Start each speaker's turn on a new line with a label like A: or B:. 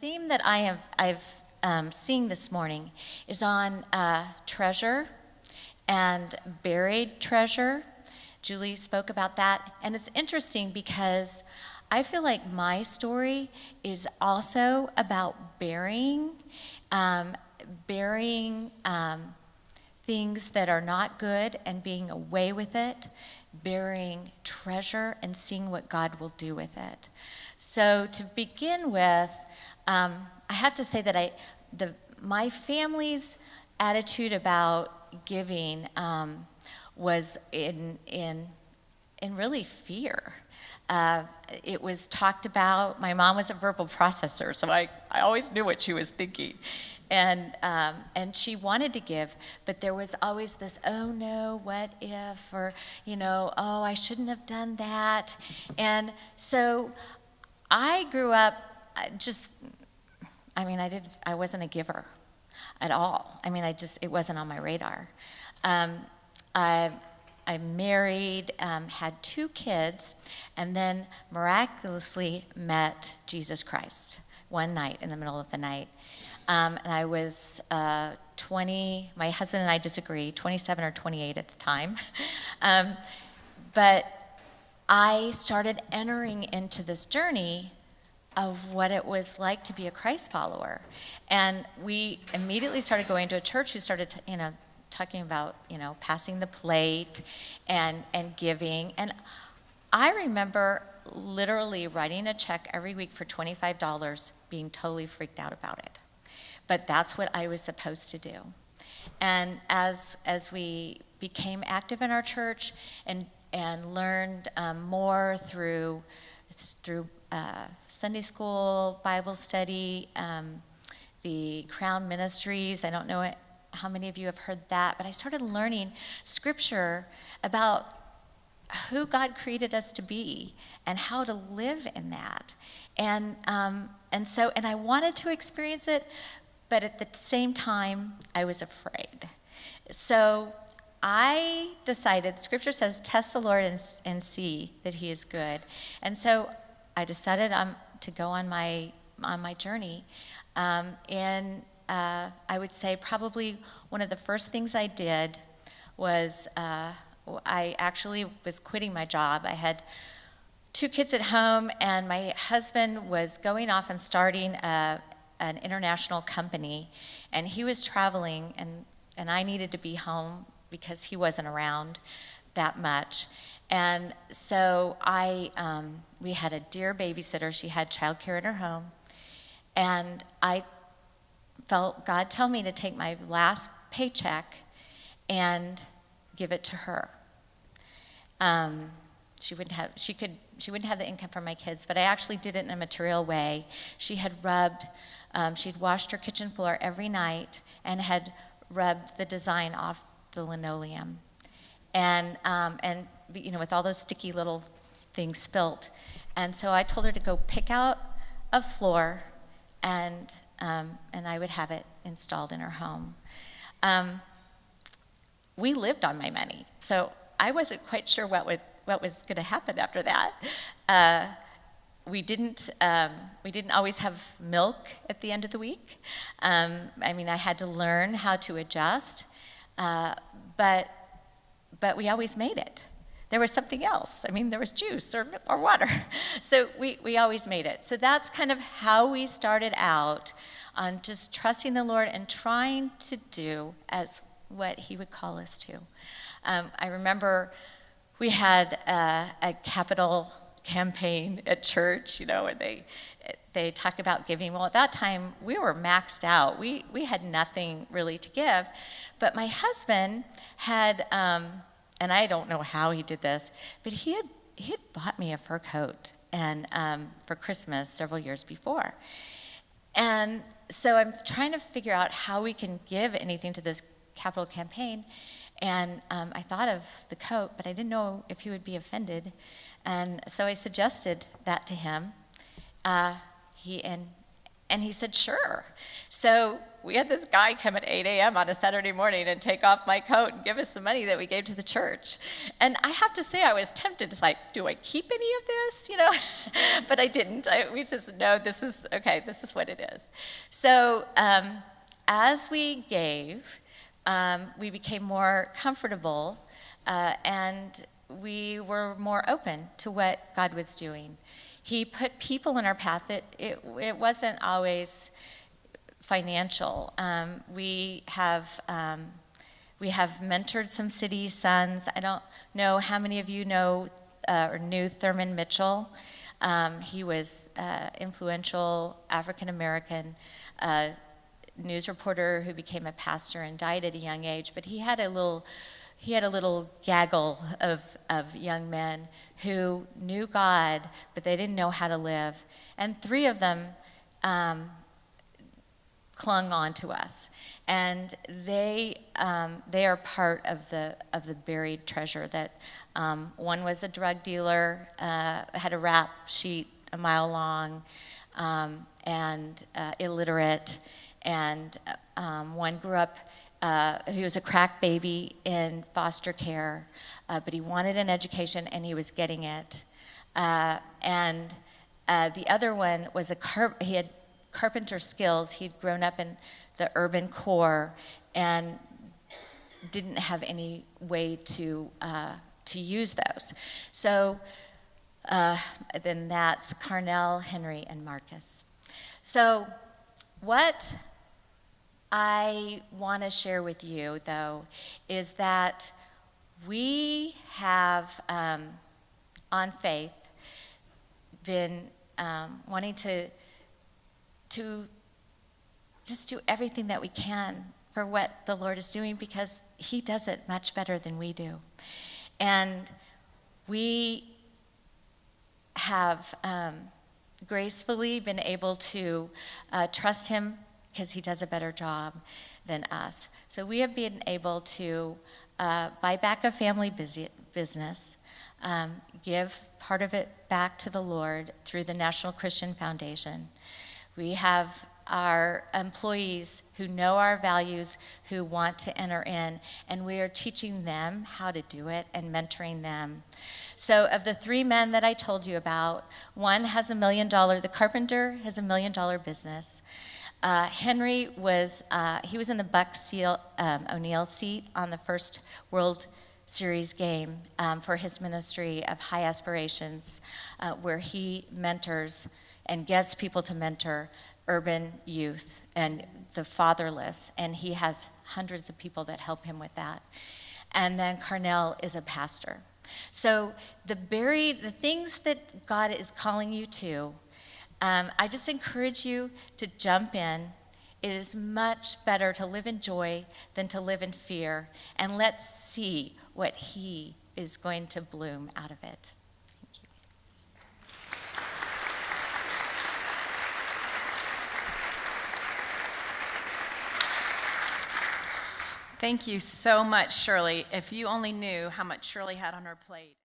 A: theme that I've seen this morning is on treasure and buried treasure. Julie spoke about that, and it's interesting because I feel like my story is also about burying things that are not good and being away with it, burying treasure and seeing what God will do with it. So to begin with, I have to say that my family's attitude about giving was in really fear. It was talked about. My mom was a verbal processor, so I always knew what she was thinking. And she wanted to give, but there was always this, oh no, what if, or, oh, I shouldn't have done that. And so I grew up I wasn't a giver at all. It wasn't on my radar. I married, had 2 kids, and then miraculously met Jesus Christ one night in the middle of the night. And I was 20, my husband and I disagreed, 27 or 28 at the time. But I started entering into this journey of what it was like to be a Christ follower. And we immediately started going to a church who started, talking about, passing the plate and giving. And I remember literally writing a check every week for $25, being totally freaked out about it. But that's what I was supposed to do. And as we became active in our church and learned more through Sunday school, Bible study, the Crown Ministries, I don't know how many of you have heard that, but I started learning scripture about who God created us to be and how to live in that. And I wanted to experience it, but at the same time, I was afraid. So I decided, scripture says, test the Lord and see that he is good. And so I decided to go on my journey. I would say probably one of the first things I did was I actually was quitting my job. I had 2 kids at home, and my husband was going off and starting an international company, and he was traveling, and I needed to be home because he wasn't around that much. And so we had a dear babysitter. She had childcare in her home, and I felt God tell me to take my last paycheck and give it to her. She wouldn't have the income for my kids, but I actually did it in a material way. She had she'd washed her kitchen floor every night and had rubbed the design off the linoleum, and with all those sticky little things spilt. And so I told her to go pick out a floor, and I would have it installed in her home. We lived on my money, so I wasn't quite sure what was going to happen after that. We didn't always have milk at the end of the week. I had to learn how to adjust, but we always made it. There was something else. There was juice or water. So we always made it. So that's kind of how we started out, on just trusting the Lord and trying to do as what he would call us to. I remember we had a capital campaign at church, and they talk about giving. Well, at that time, we were maxed out. We had nothing really to give. But my husband had... and I don't know how he did this, but he had bought me a fur coat and for Christmas several years before. And so I'm trying to figure out how we can give anything to this capital campaign. And I thought of the coat, but I didn't know if he would be offended. And so I suggested that to him. And he said, sure. So we had this guy come at 8 a.m. on a Saturday morning and take off my coat and give us the money that we gave to the church. And I have to say, I was tempted to like, do I keep any of this, But I didn't. We just, no, this is, okay, this is what it is. So as we gave, we became more comfortable and we were more open to what God was doing. He put people in our path. It wasn't always financial. We have mentored some city sons. I don't know how many of you know or knew Thurman Mitchell. He was influential African American news reporter who became a pastor and died at a young age. But he had a little gaggle of young men who knew God, but they didn't know how to live. And 3 of them clung on to us. And they are part of the buried treasure that one was a drug dealer, had a rap sheet a mile long, and illiterate, and one grew up. He was a crack baby in foster care, but he wanted an education and he was getting it. And the other one was he had carpenter skills. He'd grown up in the urban core and didn't have any way to use those. So then that's Carnell, Henry, and Marcus. So what I want to share with you, though, is that we have, on faith, been wanting to just do everything that we can for what the Lord is doing, because he does it much better than we do. And we have gracefully been able to trust him because he does a better job than us. So we have been able to buy back a family business, give part of it back to the Lord through the National Christian Foundation. We have our employees who know our values, who want to enter in, and we are teaching them how to do it and mentoring them. So of the 3 men that I told you about, one has $1 million, the carpenter has $1 million business. Henry was in the Buck O'Neill seat on the first World Series game for his ministry of High Aspirations, where he mentors and gets people to mentor urban youth and the fatherless, and he has hundreds of people that help him with that. And then Carnell is a pastor. So the things that God is calling you to, I just encourage you to jump in. It is much better to live in joy than to live in fear. And let's see what he is going to bloom out of it. Thank you.
B: Thank you so much, Shirley. If you only knew how much Shirley had on her plate.